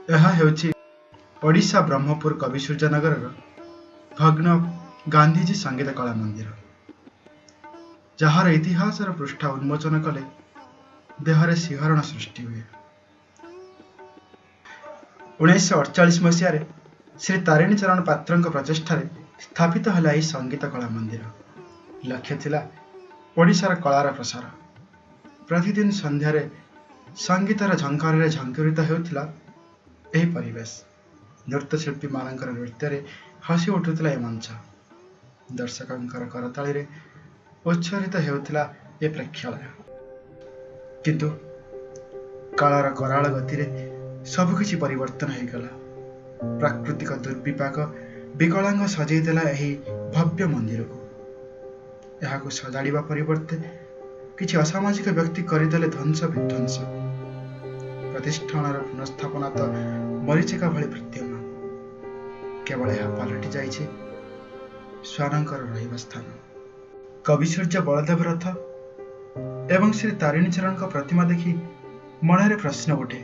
ଏହା ହେଉଛି ଓଡ଼ିଶା ବ୍ରହ୍ମପୁର କବିସୂର୍ଯ୍ୟନଗରର ଭଗ୍ନ ଗାନ୍ଧୀଜୀ ସଙ୍ଗୀତ କଳା ମନ୍ଦିର, ଯାହାର ଇତିହାସର ପୃଷ୍ଠା ଉନ୍ମୋଚନ କଲେ ଦେହରେ ଶିହରଣ ସୃଷ୍ଟି ହୁଏ। 1948 ମସିହାରେ ଶ୍ରୀ ତାରିଣୀ ଚରଣ ପାତ୍ରଙ୍କ ପ୍ରଚେଷ୍ଟାରେ ସ୍ଥାପିତ ହେଲା ଏହି ସଙ୍ଗୀତ କଳା ମନ୍ଦିର। ଲକ୍ଷ୍ୟ ଥିଲା ଓଡ଼ିଶାର କଳାର ପ୍ରସାର। ପ୍ରତିଦିନ ସନ୍ଧ୍ୟାରେ ସଙ୍ଗୀତର ଝଙ୍କାରରେ ଝଙ୍କରିତ ହେଉଥିଲା ଏହି ପରିବେଶ। ନୃତ୍ୟଶିଳ୍ପୀମାନଙ୍କର ନୃତ୍ୟରେ ହସି ଉଠୁଥିଲା ଏ ମଞ୍ଚ। ଦର୍ଶକଙ୍କର କରତାଳିରେ ଉଚ୍ଛରିତ ହେଉଥିଲା ଏ ପ୍ରେକ୍ଷାଳୟ। କିନ୍ତୁ କାଳର କରାଳ ଗତିରେ ସବୁକିଛି ପରିବର୍ତ୍ତନ ହୋଇଗଲା। ପ୍ରାକୃତିକ ଦୁର୍ବିପାକ ବିକଳାଙ୍ଗ ସଜେଇ ଦେଲା ଏହି ଭବ୍ୟ ମନ୍ଦିରକୁ। ଏହାକୁ ସଜାଡ଼ିବା ପରିବର୍ତ୍ତେ କିଛି ଅସାମାଜିକ ବ୍ୟକ୍ତି କରିଦେଲେ ଧ୍ୱଂସ ବିଧ୍ୱଂସ। ପ୍ରତିଷ୍ଠାନର ପୁନଃସ୍ଥାପନା ତ ମରିଚିକା ଭଳି ବିଦ୍ୟମାନ। କେବଳ ଏହା ପାଲଟି ଯାଇଛି ଶ୍ୱାନଙ୍କର ରହିବା ସ୍ଥାନ। କବିସୂର୍ଯ୍ୟ ବଳଦେବ ରଥ ଏବଂ ଶ୍ରୀ ତାରିଣୀ ଚରଣଙ୍କ ପ୍ରତିମା ଦେଖି ମନରେ ପ୍ରଶ୍ନ ଉଠେ,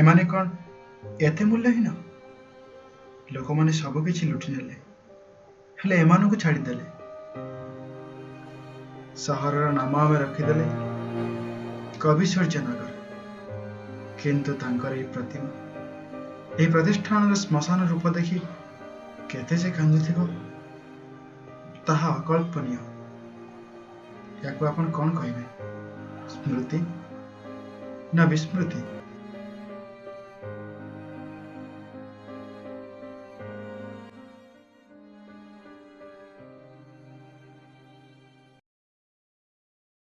ଏମାନେ କ'ଣ ଏତେ ମୂଲ୍ୟହୀନ? ଲୋକମାନେ ସବୁକିଛି ଲୁଟିନେଲେ, ହେଲେ ଏମାନଙ୍କୁ ଛାଡ଼ିଦେଲେ। ସହରର ନାମ ଆମେ ରଖିଦେଲେ କବିସୂର୍ଯ୍ୟନଗର, କିନ୍ତୁ ତାଙ୍କର ଏହି ପ୍ରତିମା, ଏହି ପ୍ରତିଷ୍ଠାନର ଶ୍ମଶାନ ରୂପ ଦେଖି କେତେ ଯେ କାନ୍ଦୁଥିବ ତାହା ଅକଳ୍ପନୀୟ। ୟାକୁ ଆପଣ କ'ଣ କହିବେ? ସ୍ମୃତି ନା ବିସ୍ମୃତି?